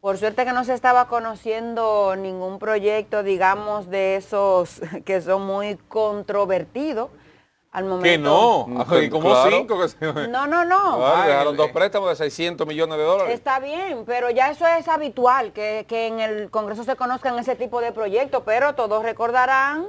Por suerte que no se estaba conociendo ningún proyecto, digamos, de esos que son muy controvertidos al momento. Que no, como claro. 5 que se... No. Claro, dejaron 2 préstamos de 600 millones de dólares. Está bien, pero ya eso es habitual, que en el Congreso se conozcan ese tipo de proyectos, pero todos recordarán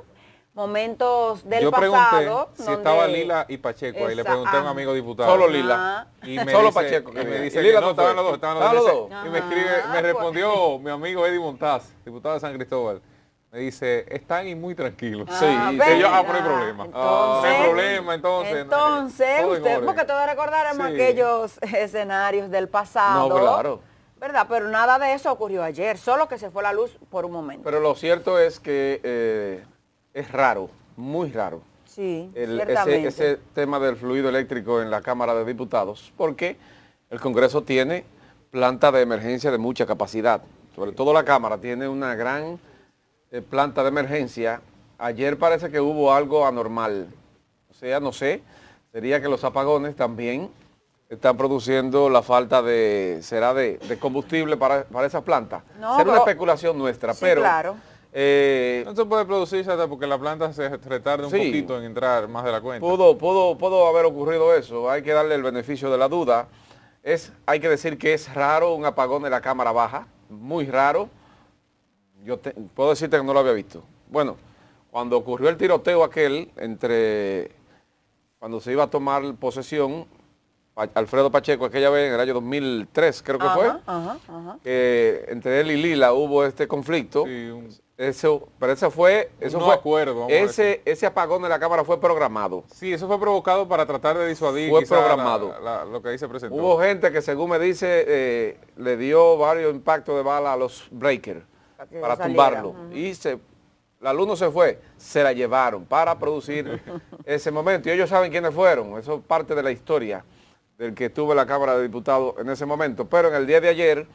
momentos del Yo pasado. pregunté si estaba Lila y Pacheco, ahí le pregunté a un amigo diputado. Solo Lila. Y me Solo dice, Pacheco. y me dice Y Lila que no, no estaban fue. los dos, estaban ¿Estaban los los dos. dos? Y me escribe, me respondió mi amigo Eddie Montaz, diputado de San Cristóbal. Me dice, están y muy tranquilos. Sí, que yo, pero hay problema. Entonces, no hay problema, entonces. Todo en usted, orden. porque todos recordaremos Sí. aquellos escenarios del pasado. No, claro. ¿Verdad? Pero nada de eso ocurrió ayer, solo que se fue la luz por un momento. Pero lo cierto es que es raro, muy raro, Sí, ciertamente. ese tema del fluido eléctrico en la Cámara de Diputados, porque el Congreso tiene planta de emergencia de mucha capacidad. Sobre todo la Cámara tiene una gran planta de emergencia. Ayer parece que hubo algo anormal. O sea, no sé, sería que los apagones también están produciendo la falta de combustible para esa planta. No, Será una pero- especulación nuestra, Sí, pero... claro. No se puede producir hasta porque la planta se retarda un Sí. poquito en entrar más de la cuenta. Pudo haber ocurrido eso, hay que darle el beneficio de la duda. Hay que decir que es raro un apagón de la Cámara Baja, muy raro. Puedo decirte que no lo había visto. Bueno, cuando ocurrió el tiroteo aquel, cuando se iba a tomar posesión, Alfredo Pacheco, aquella vez en el año 2003, creo que fue, entre él y Lila hubo este conflicto. Sí, Eso fue acuerdo, vamos a decir. ese apagón de la Cámara fue programado. Sí, eso fue provocado para tratar de disuadir Fue quizá programado. lo que ahí se presentó. Hubo gente que, según me dice, le dio varios impactos de bala a los breakers para tumbarlo. Y la luz no se fue, se la llevaron para producir ese momento. Y ellos saben quiénes fueron. Eso es parte de la historia del que estuvo en la Cámara de Diputados en ese momento. Pero en el día de ayer,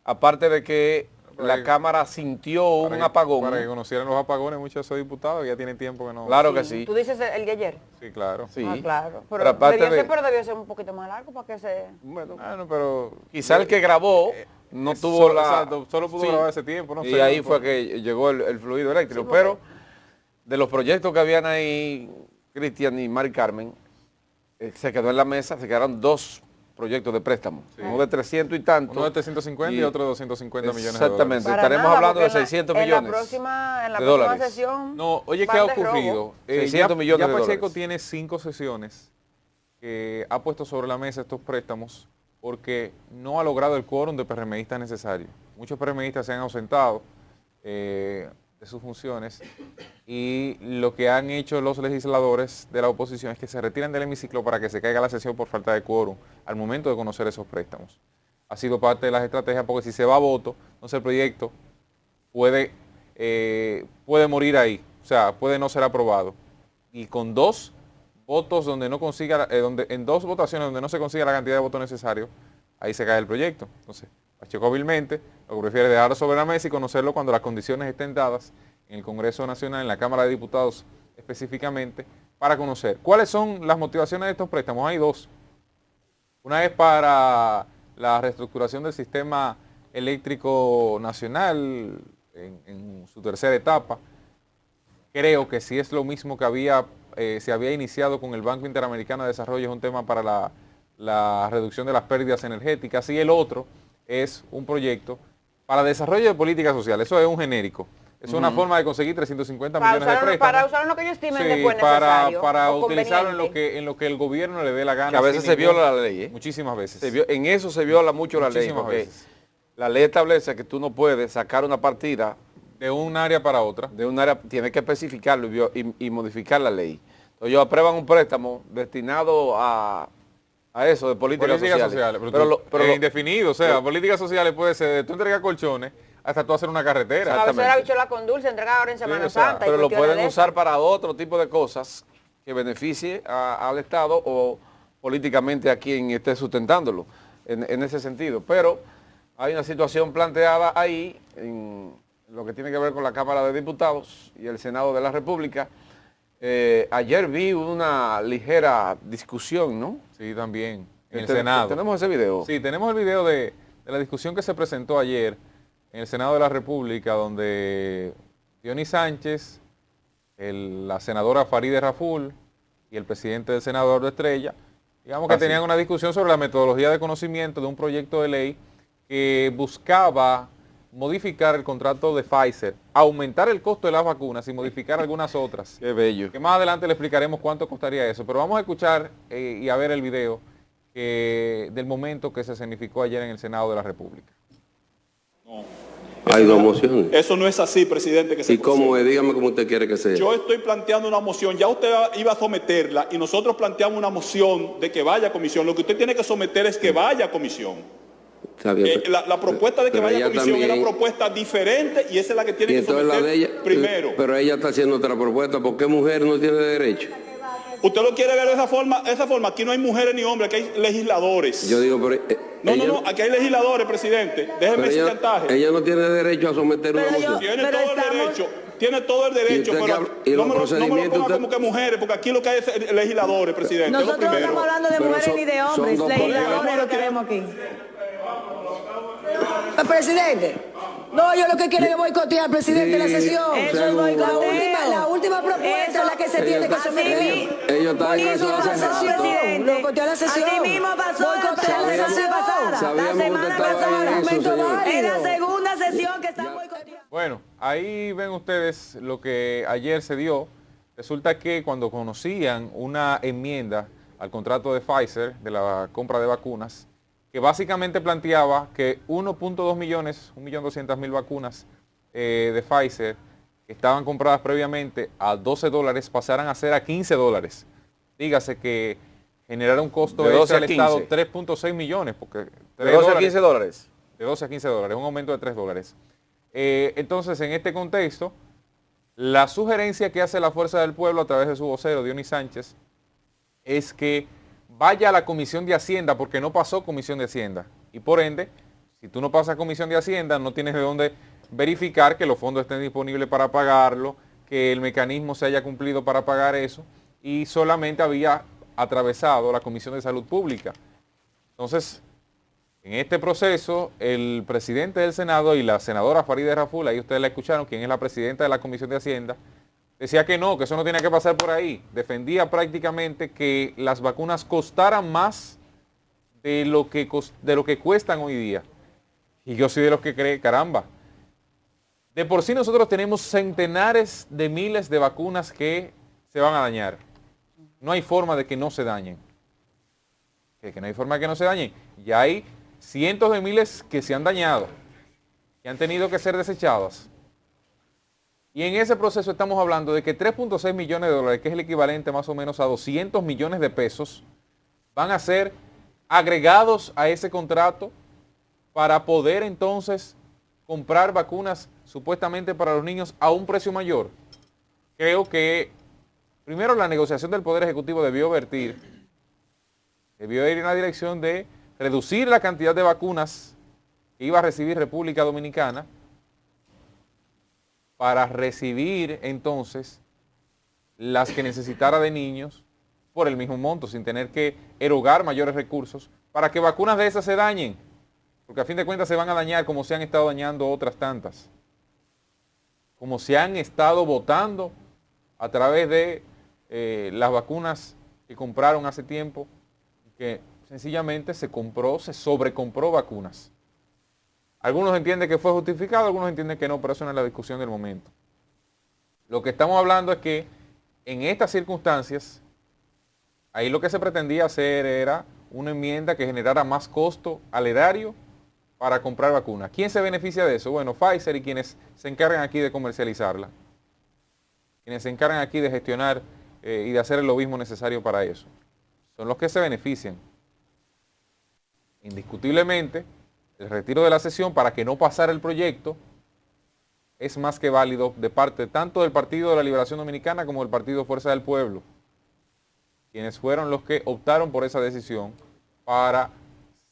aparte de que la Cámara sintió un apagón. Para que conocieran los apagones, muchos de esos diputados ya tienen tiempo que no... Claro que sí. ¿Tú dices el de ayer? Sí, claro. Sí. Ah, claro. Pero aparte debió ser un poquito más largo para que se... Bueno, pero... quizá el que grabó no tuvo Exacto, solo pudo grabar ese tiempo, no y sé. ahí fue que llegó el fluido eléctrico. Sí, pero de los proyectos que habían ahí, Cristian y Mari Carmen, se quedó en la mesa, se quedaron 2 proyectos de préstamo, uno de 300 y tanto. Uno de 350 y otro de 250 millones de dólares. Exactamente, Para estaremos nada, hablando de porque 600 en la millones próxima de dólares. sesión... No, oye, ¿qué van ha de robo. ocurrido? 600 millones de Pacheco dólares. tiene 5 sesiones que ha puesto sobre la mesa estos préstamos porque no ha logrado el quórum de PRMistas necesario. Muchos PRMistas se han ausentado de sus funciones y lo que han hecho los legisladores de la oposición es que se retiran del hemiciclo para que se caiga la sesión por falta de quórum al momento de conocer esos préstamos. Ha sido parte de las estrategias porque si se va a voto, entonces el proyecto puede morir ahí, o sea, puede no ser aprobado. Y con 2 votos donde no consiga, en 2 votaciones donde no se consiga la cantidad de votos necesarios, ahí se cae el proyecto. Entonces, Pacheco hábilmente lo que prefiere es dejarlo sobre la mesa y conocerlo cuando las condiciones estén dadas en el Congreso Nacional, en la Cámara de Diputados específicamente, para conocer cuáles son las motivaciones de estos préstamos. Hay 2. Una es para la reestructuración del sistema eléctrico nacional en su tercera etapa. Creo que si es lo mismo que se había iniciado con el Banco Interamericano de Desarrollo, es un tema para la reducción de las pérdidas energéticas, y el otro es un proyecto para desarrollo de políticas sociales. Eso es un genérico. Es una forma de conseguir 350 millones de préstamos. Para usarlo en lo que ellos estimen Sí, después necesario. para o utilizarlo conveniente. en lo que el gobierno le dé la gana. Que a veces se viola la ley. Muchísimas veces. En eso se viola mucho la ley, Muchísimas porque veces. la ley establece que tú no puedes sacar una partida De un área para otra. de un área, tienes que especificarlo y modificar la ley. Entonces ellos aprueban un préstamo destinado a eso, de políticas sociales. Pero indefinido, o sea, políticas sociales puede ser de tú entregar colchones hasta tú hacer una carretera. A veces era bichola con dulce, entregar ahora en Semana o sea, Santa. y Pero lo cuestiones pueden de usar esas. para otro tipo de cosas que beneficie al Estado o políticamente a quien esté sustentándolo en ese sentido. Pero hay una situación planteada ahí en lo que tiene que ver con la Cámara de Diputados y el Senado de la República. Ayer vi una ligera discusión, ¿no? Sí, también. En el Senado. ¿Tenemos ese video? Sí, tenemos el video de de la discusión que se presentó ayer en el Senado de la República, donde Dionis Sánchez, la senadora Farideh Raful y el presidente del Senado, Eduardo Estrella, digamos que tenían una discusión sobre la metodología de conocimiento de un proyecto de ley que buscaba modificar el contrato de Pfizer, aumentar el costo de las vacunas y modificar algunas otras. Qué bello. Que más adelante le explicaremos cuánto costaría eso, pero vamos a escuchar y a ver el video del momento que se significó ayer en el Senado de la República. No. Hay dos mociones. Eso no es así, presidente. Que se ¿Y cómo es? Dígame cómo usted quiere que sea. Yo estoy planteando una moción, ya usted iba a someterla y nosotros planteamos una moción de que vaya a comisión. Lo que usted tiene que someter es que vaya a comisión. Está bien, La propuesta de que vaya a comisión es una propuesta diferente y esa es la que tiene que someter primero. Pero ella está haciendo otra propuesta. ¿Por qué mujer no tiene derecho? ¿Usted lo quiere ver de esa forma? Aquí no hay mujeres ni hombres, aquí hay legisladores. Yo digo, pero... No, aquí hay legisladores, presidente. Déjeme ese chantaje. Ella no tiene derecho a someter una moción. Tiene todo el derecho, pero no me lo ponga como que mujeres, porque aquí lo que hay es legisladores, presidente. Nosotros no estamos hablando de mujeres ni de hombres, legisladores lo queremos aquí. Presidente, no, yo lo que quiero es boicotear, presidente, la sesión. Eso es boicoteo. La última propuesta es la que se tiene que someter. Ellos están en eso. La sesión, boicotear la sesión. Así mismo pasó Boicotear la sesión pasada. La semana pasada. Es la segunda sesión que están boicoteando. Bueno, ahí ven ustedes lo que ayer se dio. Resulta que cuando conocían una enmienda al contrato de Pfizer, de la compra de vacunas, que básicamente planteaba que 1.2 millones, 1.200.000 vacunas de Pfizer, que estaban compradas previamente a $12, pasaran a ser a $15. Dígase que generara un costo de 12 al a 15. Estado 3.6 millones, porque ¿De 12 a 15 dólares? De 12 a 15 dólares, un aumento de $3. Entonces, en este contexto, la sugerencia que hace la Fuerza del Pueblo a través de su vocero, Dionis Sánchez, es que vaya a la Comisión de Hacienda, porque no pasó Comisión de Hacienda. Y por ende, si tú no pasas Comisión de Hacienda, no tienes de dónde verificar que los fondos estén disponibles para pagarlo, que el mecanismo se haya cumplido para pagar eso, y solamente había atravesado la Comisión de Salud Pública. Entonces, en este proceso, el presidente del Senado y la senadora Farideh Raful, ahí ustedes la escucharon, quien es la presidenta de la Comisión de Hacienda, decía que no, que eso no tenía que pasar por ahí. Defendía prácticamente que las vacunas costaran más de lo que cuestan hoy día. Y yo soy de los que cree, caramba, de por sí nosotros tenemos centenares de miles de vacunas que se van a dañar. No hay forma de que no se dañen. Que no hay forma de que no se dañen. Ya hay cientos de miles que se han dañado, que han tenido que ser desechadas. Y en ese proceso estamos hablando de que 3.6 millones de dólares, que es el equivalente más o menos a 200 millones de pesos, van a ser agregados a ese contrato para poder entonces comprar vacunas supuestamente para los niños a un precio mayor. Creo que primero la negociación del Poder Ejecutivo debió ir en la dirección de reducir la cantidad de vacunas que iba a recibir República Dominicana para recibir entonces las que necesitara de niños por el mismo monto, sin tener que erogar mayores recursos, para que vacunas de esas se dañen, porque a fin de cuentas se van a dañar como se han estado dañando otras tantas, como se han estado votando a través de las vacunas que compraron hace tiempo, que sencillamente se sobrecompró vacunas. Algunos entienden que fue justificado, algunos entienden que no, pero eso no es la discusión del momento. Lo que estamos hablando es que en estas circunstancias, ahí lo que se pretendía hacer era una enmienda que generara más costo al erario para comprar vacunas. ¿Quién se beneficia de eso? Bueno, Pfizer y quienes se encargan aquí de comercializarla, quienes se encargan aquí de gestionar y de hacer el lobismo necesario para eso. Son los que se benefician. Indiscutiblemente, el retiro de la sesión para que no pasara el proyecto es más que válido de parte tanto del Partido de la Liberación Dominicana como del Partido Fuerza del Pueblo, quienes fueron los que optaron por esa decisión para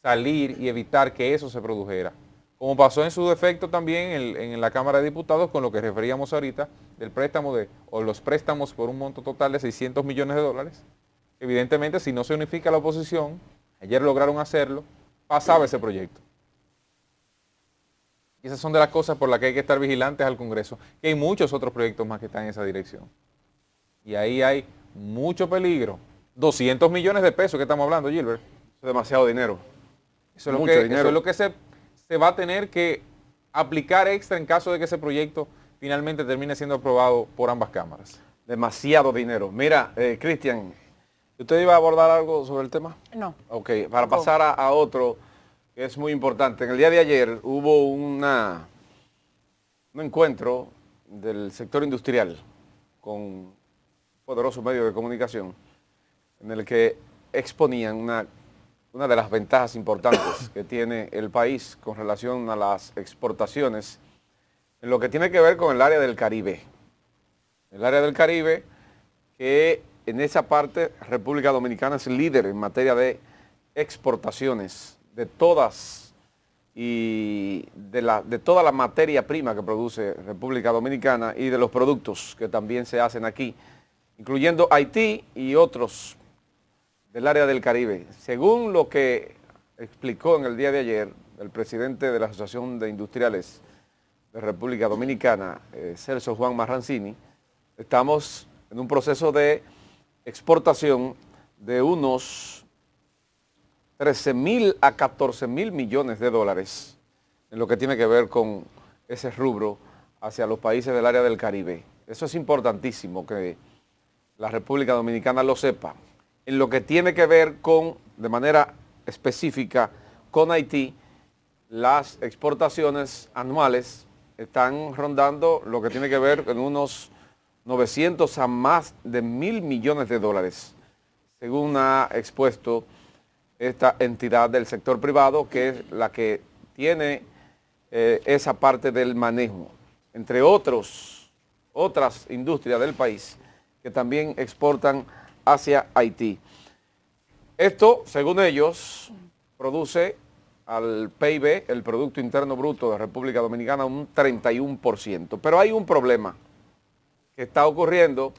salir y evitar que eso se produjera. Como pasó en su defecto también en la Cámara de Diputados con lo que referíamos ahorita del préstamo o los préstamos por un monto total de 600 millones de dólares. Evidentemente, si no se unifica la oposición, ayer lograron hacerlo, pasaba ese proyecto. Y esas son de las cosas por las que hay que estar vigilantes al Congreso, que hay muchos otros proyectos más que están en esa dirección. Y ahí hay mucho peligro. 200 millones de pesos que estamos hablando, Gilbert. Es demasiado dinero. Eso es Mucho dinero. Eso es lo que se va a tener que aplicar extra en caso de que ese proyecto finalmente termine siendo aprobado por ambas cámaras. Demasiado dinero. Mira, Cristian, ¿usted iba a abordar algo sobre el tema? No. Ok, para pasar a otro que es muy importante. En el día de ayer hubo un encuentro del sector industrial con un poderoso medio de comunicación en el que exponían una de las ventajas importantes que tiene el país con relación a las exportaciones en lo que tiene que ver con el área del Caribe. El área del Caribe, que en esa parte República Dominicana es líder en materia de exportaciones de todas y de toda la materia prima que produce República Dominicana y de los productos que también se hacen aquí, incluyendo Haití y otros del área del Caribe. Según lo que explicó en el día de ayer el presidente de la Asociación de Industriales de República Dominicana, Celso Juan Marrancini, estamos en un proceso de exportación de unos 13.000 a 14.000 millones de dólares en lo que tiene que ver con ese rubro hacia los países del área del Caribe. Eso es importantísimo que la República Dominicana lo sepa. En lo que tiene que ver con, de manera específica, con Haití, las exportaciones anuales están rondando lo que tiene que ver en unos 900 a más de 1.000 millones de dólares, según ha expuesto esta entidad del sector privado, que es la que tiene esa parte del manejo, entre otras industrias del país que también exportan hacia Haití. Esto, según ellos, produce al PIB, el Producto Interno Bruto de República Dominicana, un 31%. Pero hay un problema que está ocurriendo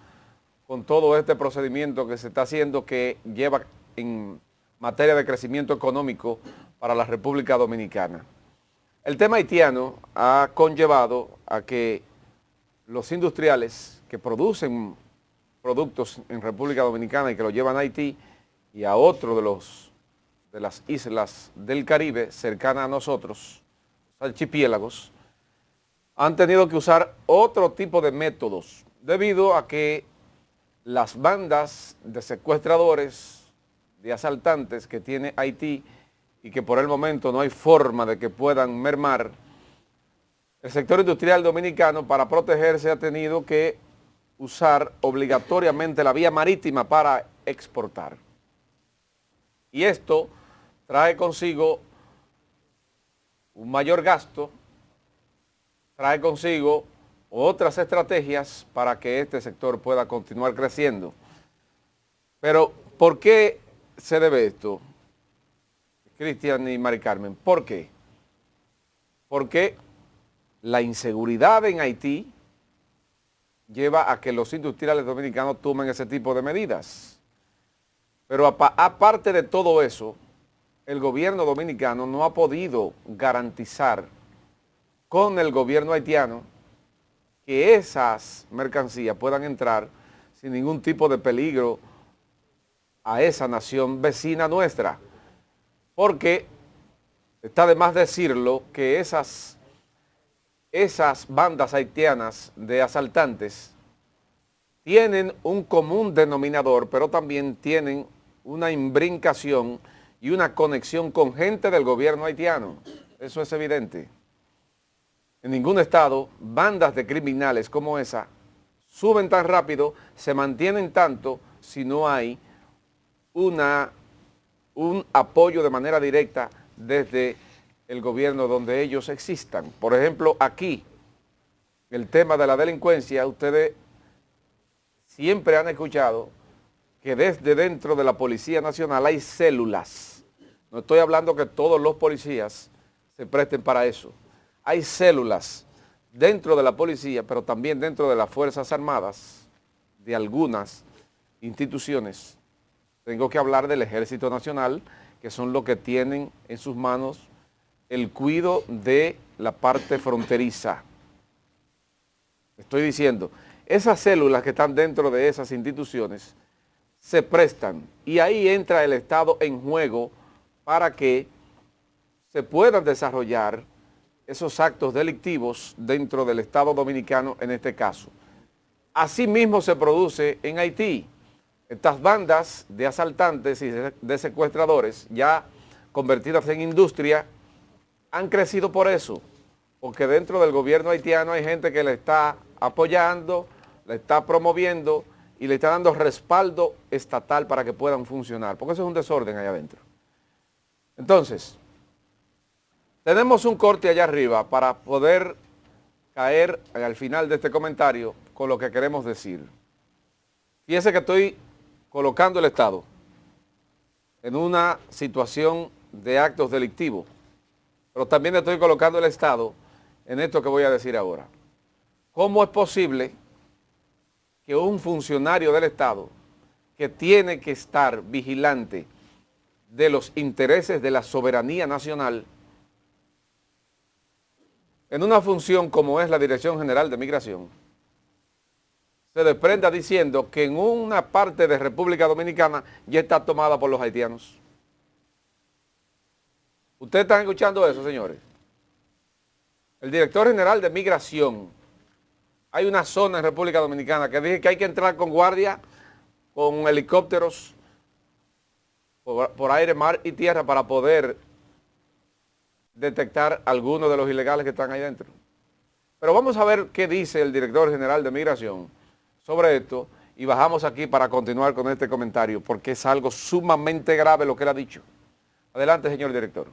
con todo este procedimiento que se está haciendo, que lleva en materia de crecimiento económico para la República Dominicana. El tema haitiano ha conllevado a que los industriales que producen productos en República Dominicana y que lo llevan a Haití y a otro de las islas del Caribe cercanas a nosotros, los archipiélagos, han tenido que usar otro tipo de métodos debido a que las bandas de secuestradores, de asaltantes que tiene Haití y que por el momento no hay forma de que puedan mermar, el sector industrial dominicano para protegerse ha tenido que usar obligatoriamente la vía marítima para exportar. Y esto trae consigo un mayor gasto, trae consigo otras estrategias para que este sector pueda continuar creciendo. Pero, ¿por qué se debe esto, Cristian y Mari Carmen? ¿Por qué? Porque la inseguridad en Haití lleva a que los industriales dominicanos tomen ese tipo de medidas. Pero aparte de todo eso, el gobierno dominicano no ha podido garantizar con el gobierno haitiano que esas mercancías puedan entrar sin ningún tipo de peligro a esa nación vecina nuestra. Porque está de más decirlo que esas bandas haitianas de asaltantes tienen un común denominador, pero también tienen una imbrincación y una conexión con gente del gobierno haitiano. Eso es evidente. En ningún estado, bandas de criminales como esa suben tan rápido, se mantienen tanto si no hay un apoyo de manera directa desde el gobierno donde ellos existan. Por ejemplo, aquí, el tema de la delincuencia, ustedes siempre han escuchado que desde dentro de la Policía Nacional hay células. No estoy hablando que todos los policías se presten para eso. Hay células dentro de la policía, pero también dentro de las Fuerzas Armadas, de algunas instituciones. Tengo que hablar del Ejército Nacional, que son los que tienen en sus manos el cuidado de la parte fronteriza. Estoy diciendo, esas células que están dentro de esas instituciones se prestan y ahí entra el Estado en juego para que se puedan desarrollar esos actos delictivos dentro del Estado dominicano en este caso. Asimismo se produce en Haití. Estas bandas de asaltantes y de secuestradores ya convertidas en industria han crecido por eso, porque dentro del gobierno haitiano hay gente que le está apoyando, le está promoviendo y le está dando respaldo estatal para que puedan funcionar, porque eso es un desorden allá adentro. Entonces, tenemos un corte allá arriba para poder caer al final de este comentario con lo que queremos decir. Fíjese que estoy colocando el Estado en una situación de actos delictivos, pero también estoy colocando el Estado en esto que voy a decir ahora. ¿Cómo es posible que un funcionario del Estado que tiene que estar vigilante de los intereses de la soberanía nacional en una función como es la Dirección General de Migración se desprenda diciendo que en una parte de República Dominicana ya está tomada por los haitianos? ¿Ustedes están escuchando eso, señores? El director general de Migración, hay una zona en República Dominicana que dice que hay que entrar con guardia, con helicópteros, por aire, mar y tierra para poder detectar algunos de los ilegales que están ahí dentro. Pero vamos a ver qué dice el director general de Migración sobre esto y bajamos aquí para continuar con este comentario porque es algo sumamente grave lo que él ha dicho. Adelante, señor director.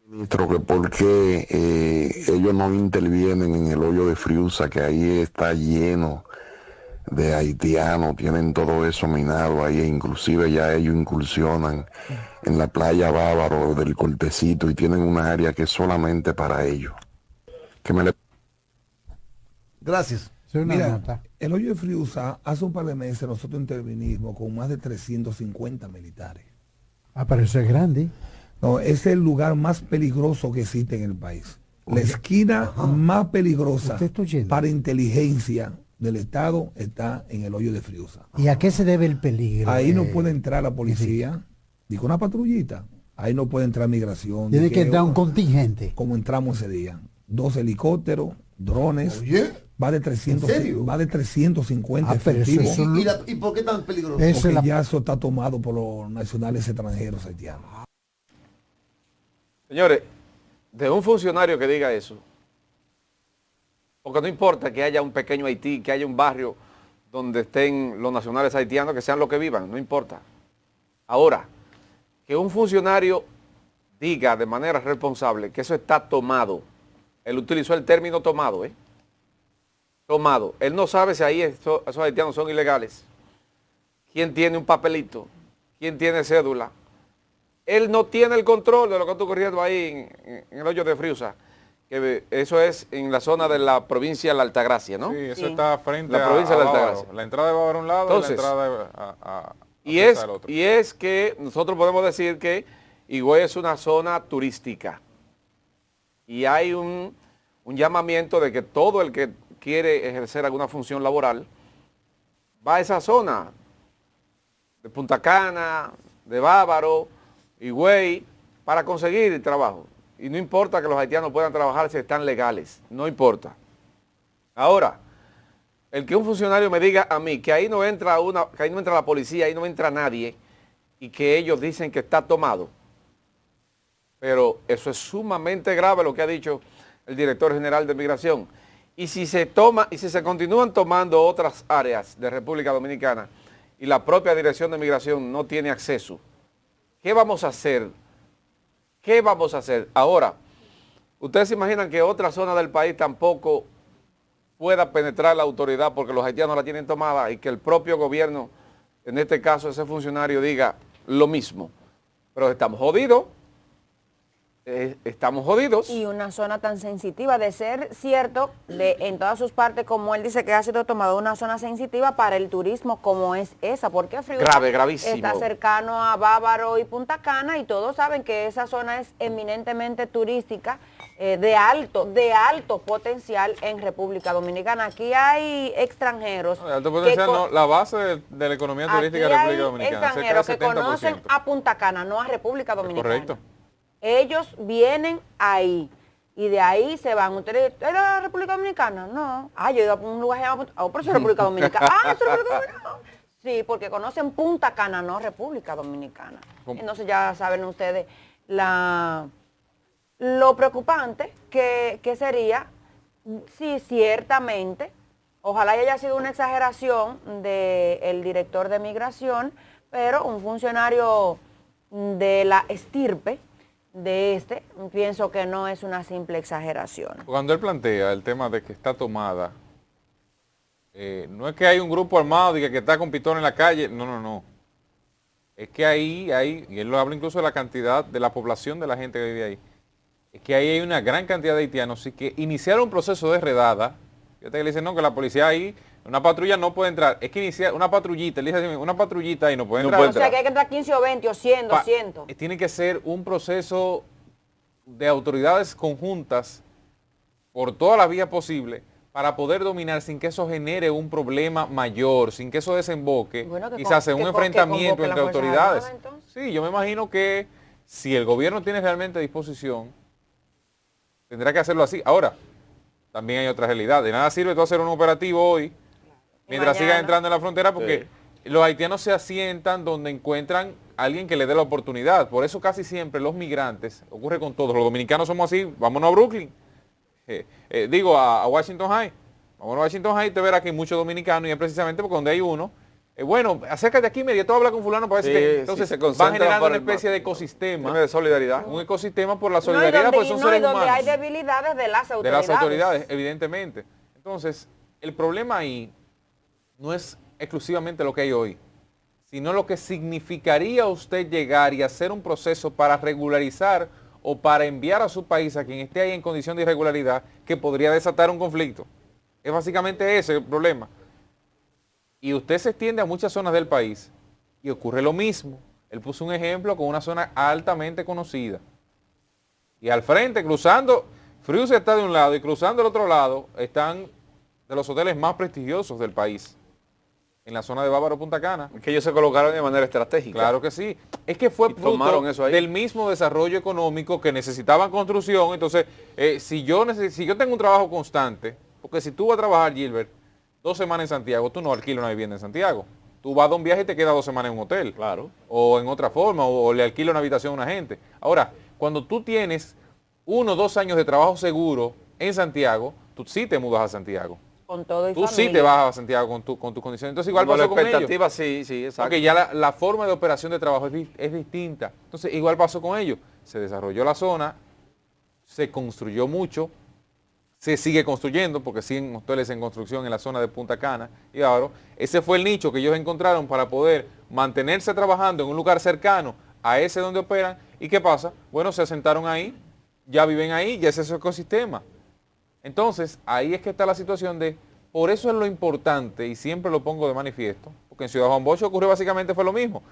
Ministro, que por qué ellos no intervienen en el hoyo de Friusa, que ahí está lleno de haitianos, tienen todo eso minado ahí, inclusive ya ellos incursionan en la playa Bávaro del Cortecito y tienen una área que es solamente para ellos. Gracias. Mira, el hoyo de Friusa, hace un par de meses nosotros intervinimos con más de 350 militares. Ah, pero eso es grande. No, es el lugar más peligroso que existe en el país. La esquina más peligrosa para inteligencia del Estado está en el hoyo de Friusa. ¿Y a qué se debe el peligro? Ahí no puede entrar la policía, digo una patrullita. Ahí no puede entrar migración. Tiene que entrar un contingente. Como entramos ese día. 2 helicópteros, drones. Oye, va de 300, va de 350 efectivos. ¿Y por qué tan peligroso? Porque ya eso está tomado por los nacionales extranjeros haitianos. Señores, de un funcionario que diga eso, porque no importa que haya un pequeño Haití, que haya un barrio donde estén los nacionales haitianos, que sean los que vivan, no importa. Ahora, que un funcionario diga de manera responsable que eso está tomado, él utilizó el término tomado, tomado. Él no sabe si ahí esos haitianos son ilegales. ¿Quién tiene un papelito? ¿Quién tiene cédula? Él no tiene el control de lo que está ocurriendo ahí en el hoyo de Friusa, que eso es en la zona de la provincia de la Altagracia, ¿no? Sí, eso está frente la provincia a de la Altagracia. La entrada de Bávaro a un lado. Entonces, y la entrada al otro. Y es que nosotros podemos decir que Higüey es una zona turística y hay un llamamiento de que todo el que quiere ejercer alguna función laboral va a esa zona de Punta Cana, de Bávaro, Higüey, para conseguir trabajo. Y no importa que los haitianos puedan trabajar si están legales, no importa. Ahora, el que un funcionario me diga a mí que ahí no entra que ahí no entra la policía, ahí no entra nadie, y que ellos dicen que está tomado. Pero eso es sumamente grave lo que ha dicho el director general de Migración. Y si se continúan tomando otras áreas de República Dominicana y la propia Dirección de Migración no tiene acceso, ¿qué vamos a hacer? ¿Qué vamos a hacer? Ahora, ¿ustedes se imaginan que otra zona del país tampoco pueda penetrar la autoridad porque los haitianos la tienen tomada y que el propio gobierno, en este caso ese funcionario, diga lo mismo? Pero estamos jodidos. estamos jodidos. Y una zona tan sensitiva, de ser cierto, en todas sus partes, como él dice que ha sido tomado una zona sensitiva para el turismo como es esa, porque Friusa gravísimo. está cercano a Bávaro y Punta Cana y todos saben que esa zona es eminentemente turística, de alto potencial en República Dominicana. Aquí hay extranjeros. No, de alto potencial no, la base de la economía turística de República Dominicana. Extranjeros que conocen a Punta Cana, no a República Dominicana. Correcto. Ellos vienen ahí y de ahí se van. ¿Ustedes de la República Dominicana? No. Yo he ido a un lugar llamado, pero eso es República Dominicana. Eso es República Dominicana. Sí, porque conocen Punta Cana, no República Dominicana. ¿Cómo? Entonces ya saben ustedes lo preocupante que sería si ciertamente, ojalá haya sido una exageración del director de migración, pero un funcionario de la estirpe pienso que no es una simple exageración. Cuando él plantea el tema de que está tomada, no es que hay un grupo armado y que está con pistola en la calle, no. Es que ahí hay, y él lo habla incluso de la cantidad de la población de la gente que vive ahí, es que ahí hay una gran cantidad de haitianos y que iniciaron un proceso de redada. Fíjate que le dicen, no, que la policía ahí, una patrulla no puede entrar. Es que iniciar una patrullita, él dice así, una patrullita ahí no puede entrar. O sea que hay que entrar 15 o 20 o 100, 200. Tiene que ser un proceso de autoridades conjuntas por todas las vías posibles para poder dominar sin que eso genere un problema mayor, sin que eso desemboque, quizás en un enfrentamiento entre autoridades. Sí, yo me imagino que si el gobierno tiene realmente disposición, tendrá que hacerlo así. Ahora, también hay otra realidad. De nada sirve tú hacer un operativo hoy, mientras sigas entrando en la frontera, porque los haitianos se asientan donde encuentran a alguien que les dé la oportunidad. Por eso casi siempre los migrantes, ocurre con todos, los dominicanos somos así, vámonos a Brooklyn, a Washington High. Vámonos a Washington High, te verás que hay muchos dominicanos y es precisamente porque donde hay uno, bueno, acércate aquí, media, todo habla con fulano para decir que entonces se va generando una especie de ecosistema. De solidaridad. Un ecosistema por la solidaridad, porque son seres humanos. Donde hay debilidades de las autoridades. De las autoridades, evidentemente. Entonces, el problema ahí no es exclusivamente lo que hay hoy, sino lo que significaría usted llegar y hacer un proceso para regularizar o para enviar a su país a quien esté ahí en condición de irregularidad que podría desatar un conflicto. Es básicamente ese el problema. Y usted se extiende a muchas zonas del país y ocurre lo mismo. Él puso un ejemplo con una zona altamente conocida. Y al frente, cruzando, Friusa está de un lado y cruzando el otro lado están de los hoteles más prestigiosos del país. En la zona de Bávaro, Punta Cana. Es que ellos se colocaron de manera estratégica. Claro que sí. Es que fue fruto del mismo desarrollo económico que necesitaban construcción. Entonces, si yo tengo un trabajo constante, porque si tú vas a trabajar, Gilbert, 2 semanas en Santiago, tú no alquilas una vivienda en Santiago. Tú vas a un viaje y te quedas 2 semanas en un hotel. Claro. O en otra forma, o le alquilas una habitación a una gente. Ahora, cuando tú tienes 1 o 2 años de trabajo seguro en Santiago, tú sí te mudas a Santiago. Con todo y tú familia. Sí te vas a Santiago con tu condición. Entonces igual pasó con ellos. La expectativa sí, exacto. Porque ya la forma de operación de trabajo es distinta. Entonces igual pasó con ellos. Se desarrolló la zona, se construyó mucho, se sigue construyendo porque siguen hoteles en construcción en la zona de Punta Cana y ahora ese fue el nicho que ellos encontraron para poder mantenerse trabajando en un lugar cercano a ese donde operan. ¿Y qué pasa? Bueno, se asentaron ahí, ya viven ahí, ya ese es su ecosistema. Entonces, ahí es que está la situación por eso es lo importante, y siempre lo pongo de manifiesto, porque en Ciudad Juan Bosch ocurrió básicamente fue lo mismo.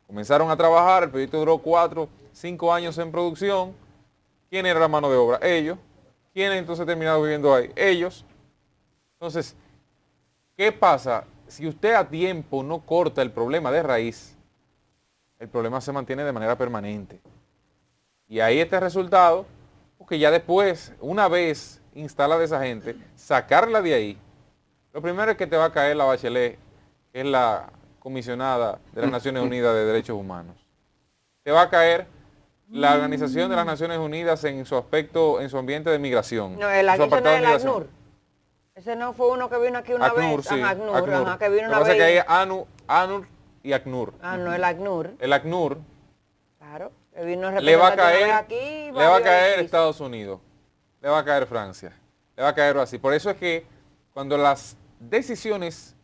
Comenzaron a trabajar, el proyecto duró 4, 5 años en producción. ¿Quién era la mano de obra? Ellos. ¿Quiénes entonces terminaron viviendo ahí? Ellos. Entonces, ¿qué pasa? Si usted a tiempo no corta el problema de raíz, el problema se mantiene de manera permanente. Y ahí está el resultado, porque ya después, una vez instalada esa gente, sacarla de ahí, lo primero es que te va a caer la Bachelet, que es la comisionada de las Naciones Unidas de Derechos Humanos. Te va a caer la Organización de las Naciones Unidas en su aspecto, en su ambiente de migración. No, el ACNUR. Ese no fue uno que vino aquí una vez. Sí, ACNUR, que vino una vez. Lo que pasa es que hay ANUR y ACNUR. No, el ACNUR. El ACNUR. Claro, que vino le va a caer Estados Unidos, le va a caer Francia, le va a caer Brasil. Por eso es que cuando las decisiones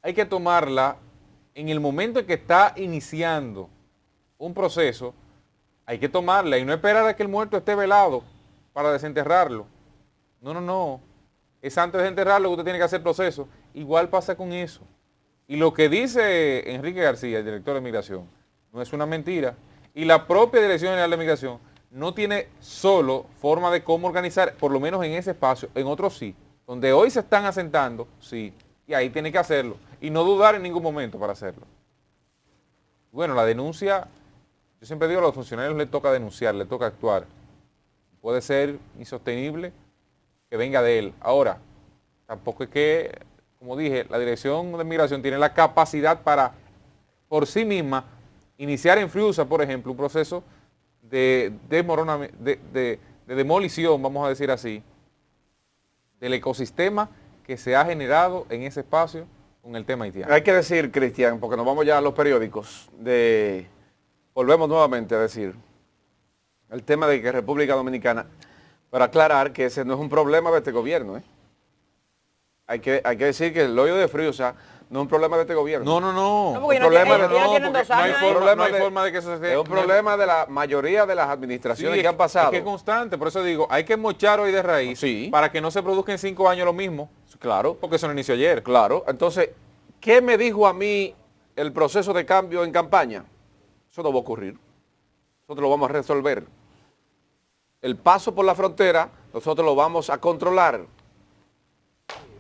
hay que tomarla en el momento en que está iniciando un proceso, hay que tomarla y no esperar a que el muerto esté velado para desenterrarlo. No, no, no. Es antes de enterrarlo que usted tiene que hacer proceso. Igual pasa con eso. Y lo que dice Enrique García, el director de Migración, no es una mentira. Y la propia Dirección General de Migración no tiene solo forma de cómo organizar, por lo menos en ese espacio, en otros sí. Donde hoy se están asentando, sí. Y ahí tiene que hacerlo. Y no dudar en ningún momento para hacerlo. Bueno, la denuncia, yo siempre digo a los funcionarios les toca denunciar, les toca actuar. Puede ser insostenible que venga de él. Ahora, tampoco es que, como dije, la Dirección de Migración tiene la capacidad para, por sí misma, iniciar en Friusa, por ejemplo, un proceso de demolición, vamos a decir así, del ecosistema que se ha generado en ese espacio con el tema haitiano. Hay que decir, Cristian, porque nos vamos ya a los periódicos, volvemos nuevamente a decir el tema de que República Dominicana, para aclarar que ese no es un problema de este gobierno. Hay que decir que el hoyo de Friusa no es un problema de este gobierno. No, no, no. No, porque El problema ellos tienen 2 años. no hay forma de que eso se... Es un problema de la mayoría de las administraciones que han pasado. Es que es constante, por eso digo, hay que mochar hoy de raíz para que no se produzca en 5 años lo mismo. Claro. Porque eso no inició ayer. Claro. Entonces, ¿qué me dijo a mí el proceso de cambio en campaña? Eso no va a ocurrir. Nosotros lo vamos a resolver. El paso por la frontera, nosotros lo vamos a controlar.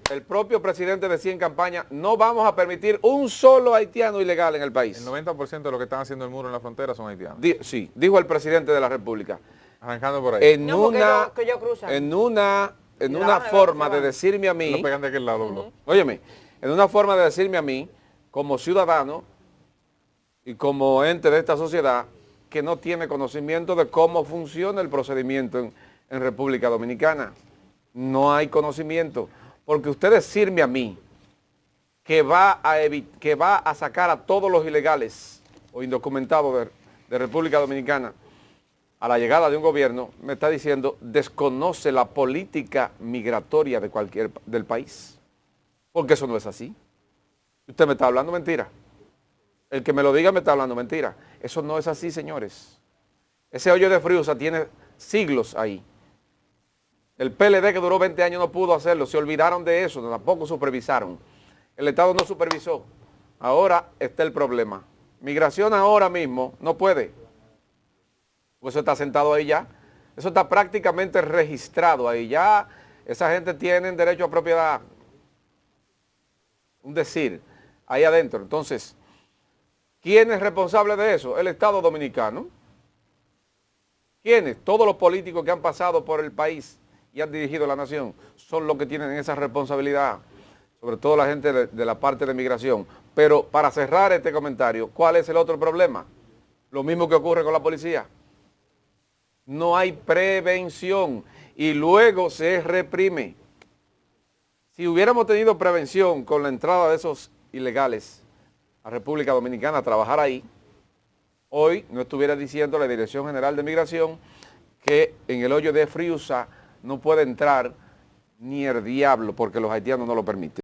El propio presidente decía en campaña, no vamos a permitir un solo haitiano ilegal en el país. El 90% de lo que están haciendo el muro en la frontera son haitianos. Sí, dijo el presidente de la República. Arrancando por ahí. En una forma de decirme a mí, lo pegan de aquel lado, óyeme, en una forma de decirme a mí, como ciudadano y como ente de esta sociedad, que no tiene conocimiento de cómo funciona el procedimiento en República Dominicana. No hay conocimiento. Porque usted decirme a mí que va a sacar a todos los ilegales o indocumentados de República Dominicana a la llegada de un gobierno, me está diciendo, desconoce la política migratoria del país. Porque eso no es así. Usted me está hablando mentira. El que me lo diga me está hablando mentira. Eso no es así, señores. Ese hoyo de Friusa tiene siglos ahí. El PLD que duró 20 años no pudo hacerlo, se olvidaron de eso, tampoco supervisaron. El Estado no supervisó. Ahora está el problema. Migración ahora mismo no puede. Pues eso está sentado ahí ya. Eso está prácticamente registrado ahí. Ya esa gente tiene derecho a propiedad. Un decir, ahí adentro. Entonces, ¿quién es responsable de eso? El Estado Dominicano. ¿Quiénes? Todos los políticos que han pasado por el país y han dirigido la nación, son los que tienen esa responsabilidad, sobre todo la gente de la parte de migración. Pero para cerrar este comentario, ¿cuál es el otro problema? Lo mismo que ocurre con la policía. No hay prevención y luego se reprime. Si hubiéramos tenido prevención con la entrada de esos ilegales a República Dominicana a trabajar ahí, hoy no estuviera diciendo la Dirección General de Migración que en el hoyo de Friusa no puede entrar ni el diablo porque los haitianos no lo permiten.